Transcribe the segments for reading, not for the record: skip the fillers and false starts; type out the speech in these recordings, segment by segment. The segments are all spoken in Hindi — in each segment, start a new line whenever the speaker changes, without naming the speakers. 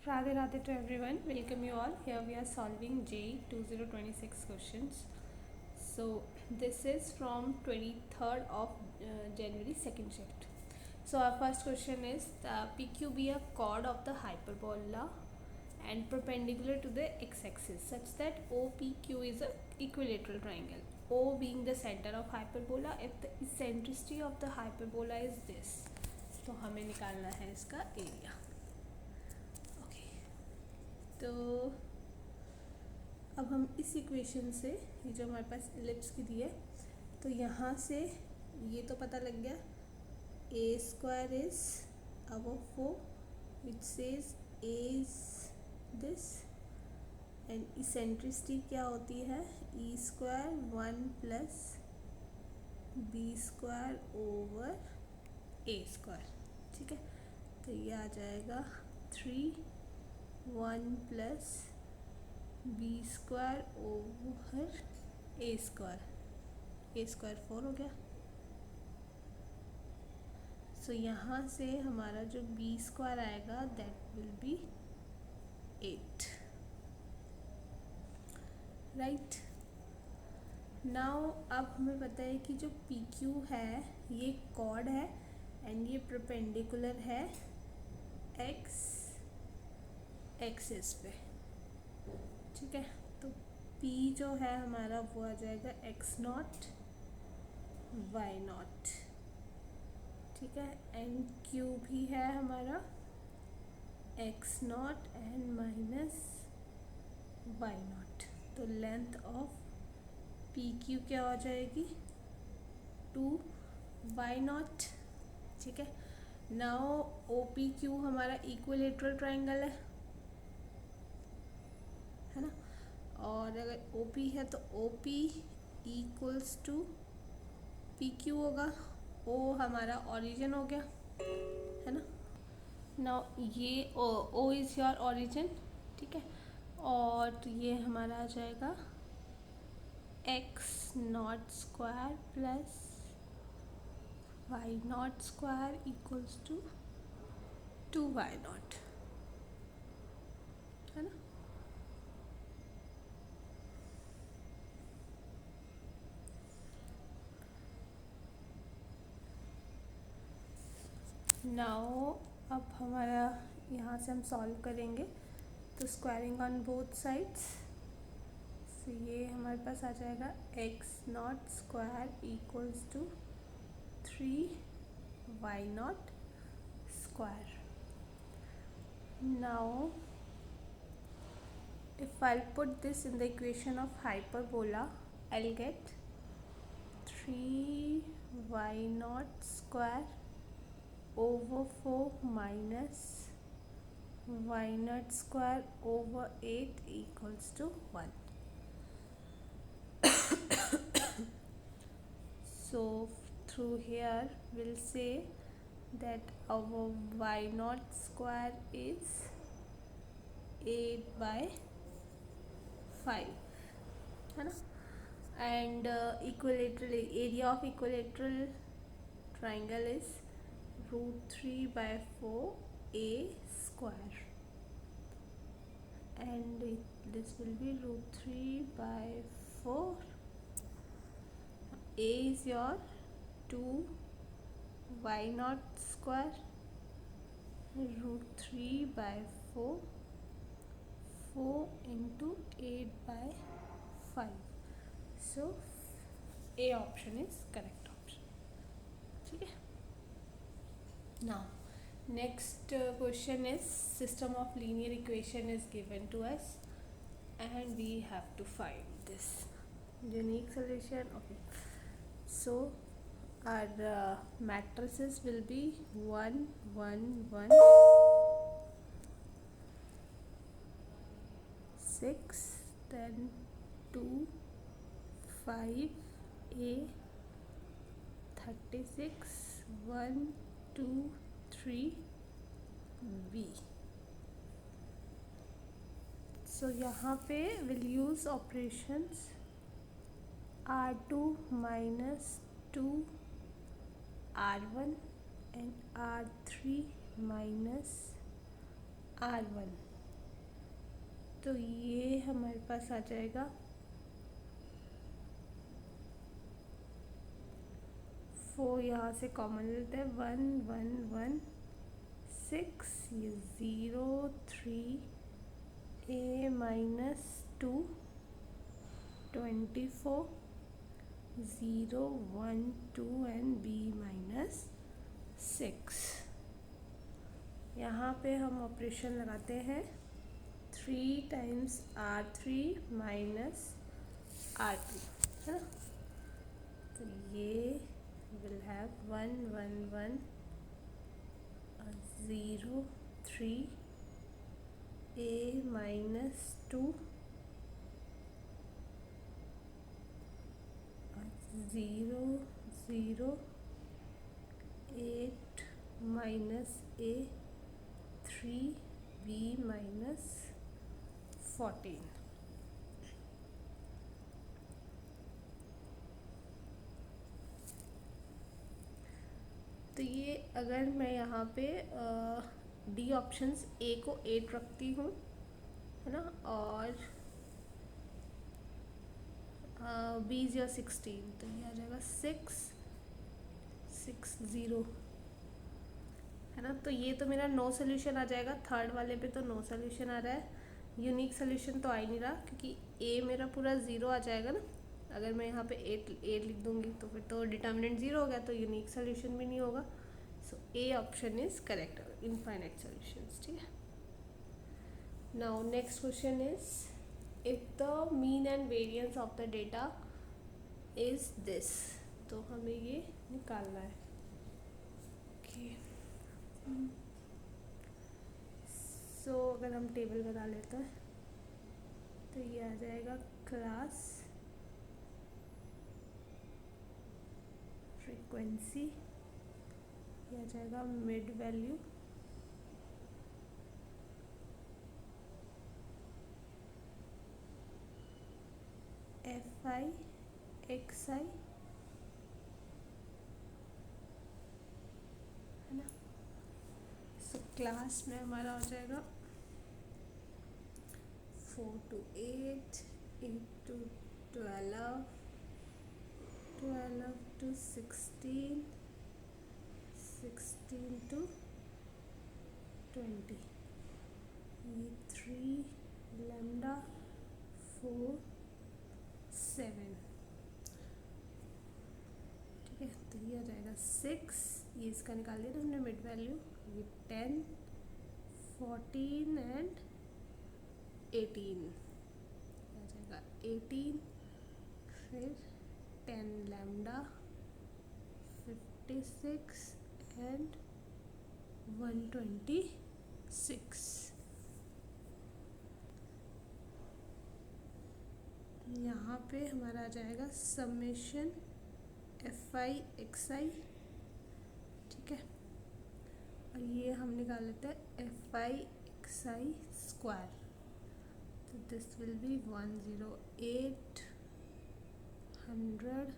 Radhe Radhe to everyone. Welcome you all. Here we are solving JEE 2026 questions. So this is from 23rd of January, second shift. So our first question is the PQ be a chord of the hyperbola and perpendicular to the x-axis such that OPQ is a equilateral triangle. O being the center of hyperbola, if the eccentricity of the hyperbola is this, तो हमें निकालना है इसका एरिया. तो अब हम इस इक्वेशन से, ये जो हमारे पास एलिप्स की दी है, तो यहाँ से ये तो पता लग गया a square is above 4 which says a is this and eccentricity क्या होती है e square 1 plus b square over a square. ठीक है, तो ये आ जाएगा 3 1 plus b square over a square. A square 4 हो गया. सो यहाँ से हमारा जो बी स्क्वायर आएगा that will be 8. Right now अब हमें पता है कि जो पी क्यू है ये कॉर्ड है एंड ये परपेंडिकुलर है एक्स एक्सिस पे. ठीक है, तो P जो है हमारा वो आ जाएगा x नॉट वाई नॉट. ठीक है, एंड Q भी है हमारा x not and minus y not. तो लेंथ ऑफ PQ क्या हो जाएगी 2 वाई नॉट. ठीक है, नाउ OPQ हमारा इक्विलेटरल ट्राइंगल है ना, और अगर OP है तो OP इक्वल्स टू PQ होगा. O हमारा ओरिजिन हो गया है ना. नाउ ये O इज़ योर ओरिजिन. ठीक है, और तो ये हमारा आ जाएगा x not square plus y not square equals to 2 y not है ना. नाउ अब हमारा यहाँ से हम सॉल्व करेंगे तो स्क्वायरिंग ऑन बोथ साइड्स. तो ये हमारे पास आ जाएगा x not square equals to 3 y not square. Now if I'll put this in the equation of hyperbola, I'll get 3 y naught square over 4 minus y naught square over 8 equals to 1. So through here we'll say that our y naught square is 8 by 5 है ना, and equilateral area of equilateral triangle is √3 by 4 a square, and this will be √3 by 4. A is your 2 y naught square √3 by 4 into 8 by 5. So A option is correct option. ठीक है. Now next question is system of linear equation is given to us and we have to find this unique solution. Okay, so our matrices will be 1 1 1 6, then 2 5 A 36 1 2 3 B. So यहाँ पे we'll use operations R2 minus 2 R1 and R3 minus R1. तो ये हमारे पास आ जाएगा 4, यहाँ से कॉमन लेते हैं 1 1 1 6, ये 0 3 a minus 2 24 0 1 2 and b minus 6। यहाँ पे हम ऑपरेशन लगाते हैं 3 टाइम्स R3 माइनस R2, है ना। तो ये will have 1 1 1 0 3 a minus 2 0 0 8 minus a 3 b minus 14। तो ये अगर मैं यहाँ पे डी ऑप्शंस ए को 8 रखती हूँ, है ना, और बी या 16, तो ये आ जाएगा 6 6 0, है ना। तो ये तो मेरा नो सोल्यूशन आ जाएगा। थर्ड वाले पे तो नो सोल्यूशन आ रहा है, यूनिक सोल्यूशन तो आ ही नहीं रहा, क्योंकि ए मेरा पूरा 0 आ जाएगा ना। अगर मैं यहाँ पे 8 लिख दूँगी तो फिर तो डिटर्मिनेंट 0 हो गया, तो यूनिक सोल्यूशन भी नहीं होगा। So A option is correct, infinite solutions, ठीक है। Now next question is if the mean and variance of the data is this, तो हमें ये निकालना है। ओके, सो अगर हम टेबल बना लेते हैं तो ये आ जाएगा क्लास, फ्रीक्वेंसी, ये आ जाएगा मिड वैल्यू, FI XI, है ना। सो क्लास में हमारा हो जाएगा 4 to 8, 8 to 12, 12 to 16, 16 to 20, ये 3 लैम्डा 4 7, ठीक है। तो ये आ जाएगा 6, ये इसका निकाल दिया हमने मिड वैल्यू, ये 10 14 एंड 18, आ जाएगा 18, फिर 10 लैम्डा 56 एंड 126। यहाँ पे हमारा आ जाएगा समेशन FI XI, ठीक है। और ये हम निकाल लेते हैं FI XI स्क्वायर, तो दिस विल बी 108 100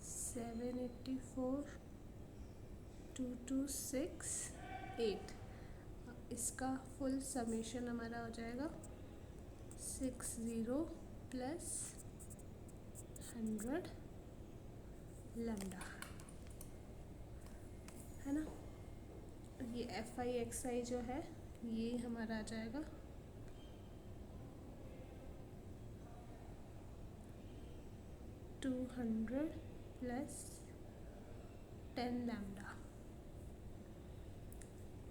784 2268। इसका फुल समेशन हमारा हो जाएगा 60 प्लस 100 लैम्डा, है ना। ये FI XI जो है ये हमारा आ जाएगा 200 प्लस 10 लैम्डा।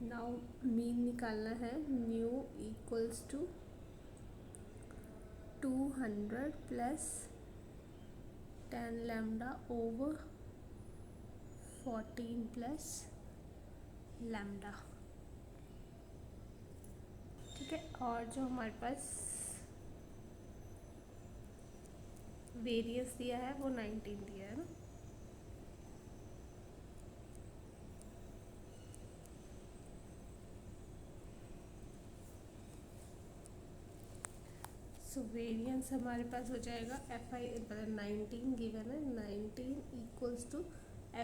नाउ मीन निकालना है, न्यू इक्वल्स टू 200 प्लस 10 लैम्डा ओवर 14 प्लस लैम्डा, ठीक है। और जो हमारे पास वेरिएंस दिया है वो 19 दिया है ना। सो वेरिएंस हमारे पास हो जाएगा FI 19 गिवन है, 19 इक्वल्स टू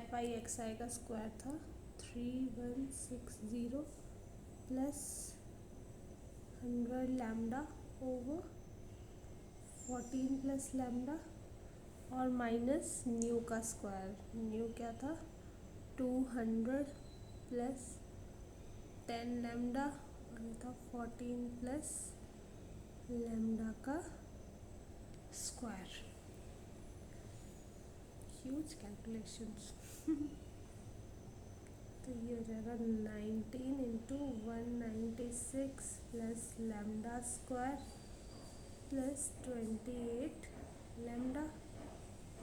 FI XI का स्क्वायर था 3160 plus 100 lambda over 14 plus lambda और माइनस न्यू का स्क्वायर। न्यू क्या था 200 प्लस 10 लैम्डा और ये था 14 प्लस लैम्डा का स्क्वायर। Huge calculations. तो ये हो जाएगा 19 into 196 plus lambda square plus 28 lambda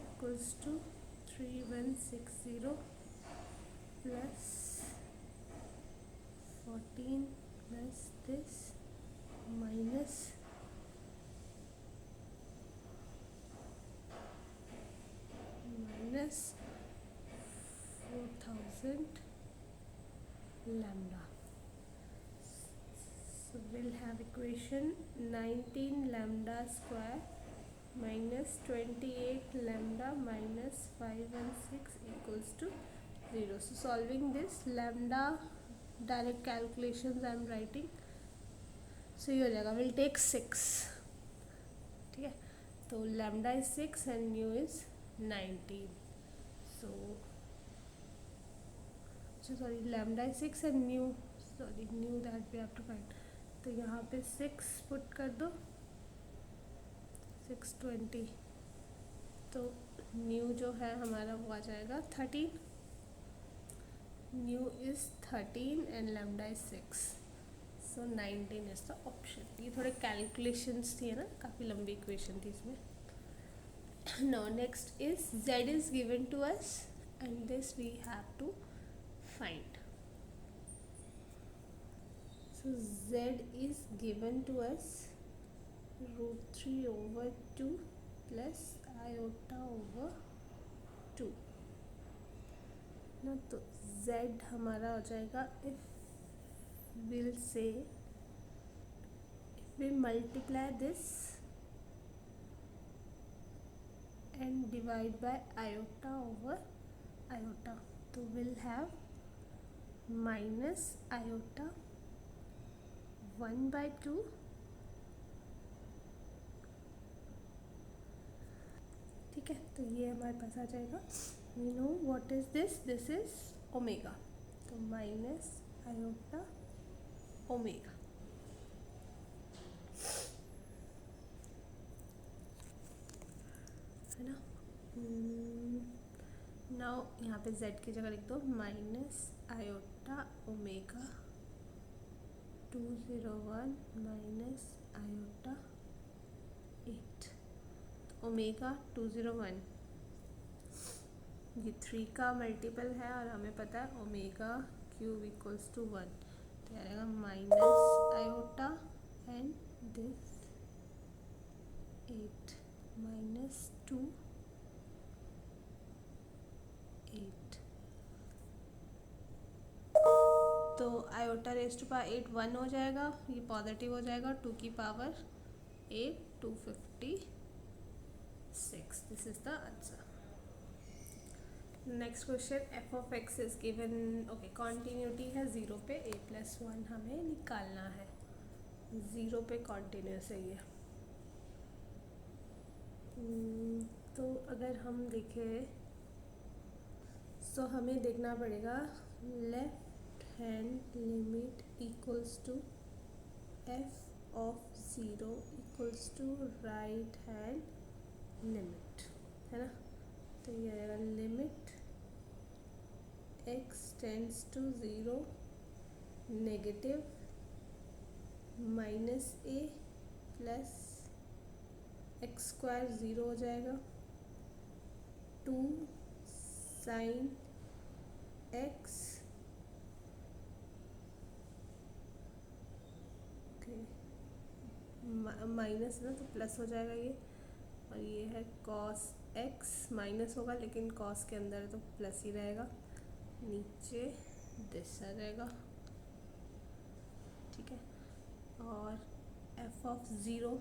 equals to 3160 plus 14 plus this minus minus 4000 lambda. So we'll have equation 19 lambda square minus 28 lambda minus 516 equals to 0. So solving this lambda direct calculations I am writing. So ये हो जाएगा we'll take 6. ठीक है, तो lambda is 6 and nu is 19. So sorry lambda is 6 and nu that we have to find. तो यहाँ पे 6 पुट कर दो 620, तो न्यू जो है हमारा वो आ जाएगा 13. New is 13 and lambda is 6, so 19 is the option. ये थोड़े कैलकुलेशंस थी है ना, काफ़ी लंबी इक्वेशन थी इसमें. Now next is z is given to us and this we have to find. So z is given to us root 3 over 2 plus iota over 2 ना. तो z हमारा हो जाएगा if we'll say if we multiply this and divide by iota over iota, तो we'll have minus iota 1/2 ठीक है. तो ये हमारे पास आ जाएगा. We know what is this is omega, तो माइनस आयोटा ओमेगा. है ना. नाउ यहाँ पे z की जगह लिख दो minus iota omega 201 minus iota 8. Omega 201 ये 3 का मल्टीपल है और हमें पता है ओमेगा क्यूब इक्वल्स टू 1, तो आ जाएगा minus iota and this 8 minus 2 8. तो आयोटा रेज टू पावर 8 1 हो जाएगा, ये पॉजिटिव हो जाएगा. 2 की power 8 256. This is the answer. Next question F of x is given. Okay, continuity है 0 पे a+1 हमें निकालना है. 0 पे कॉन्टीन्यूस है ये. तो अगर हम देखें तो हमें देखना पड़ेगा left hand limit equals to f of 0 equals to right hand limit, है ना. तो ये आएगा limit x tends to 0 negative minus a plus x square 0 हो जाएगा 2 साइन x माइनस ना तो प्लस हो जाएगा ये, और ये है कॉस x माइनस होगा लेकिन कॉस के अंदर तो प्लस ही रहेगा. नीचे दिस आ जाएगा. ठीक है, और f ऑफ 0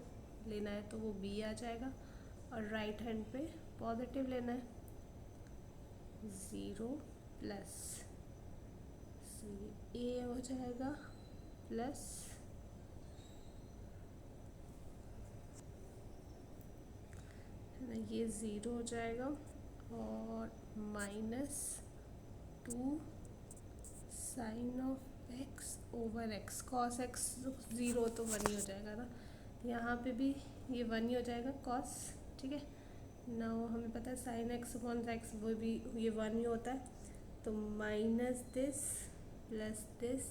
लेना है तो वो b आ जाएगा और राइट हैंड पे पॉजिटिव लेना है 0 प्लस a हो जाएगा प्लस ये ज़ीरो हो जाएगा और -2 sine of x over x, cos x zero तो 1 ही हो जाएगा ना, यहाँ पे भी ये 1 ही हो जाएगा कॉस, ठीक है। नाउ हमें पता है साइन एक्स अपॉन एक्स वो भी ये 1 ही होता है, तो minus this plus this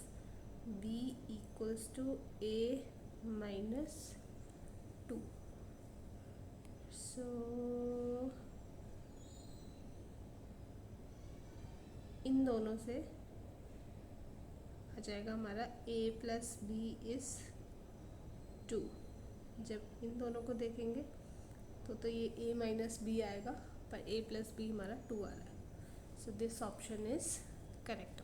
b equals to a -2। So इन दोनों से आ जाएगा हमारा a प्लस बी इज़ 2। जब इन दोनों को देखेंगे तो ये a माइनस बी आएगा, पर a प्लस बी हमारा 2 आ रहा है। So this option is correct.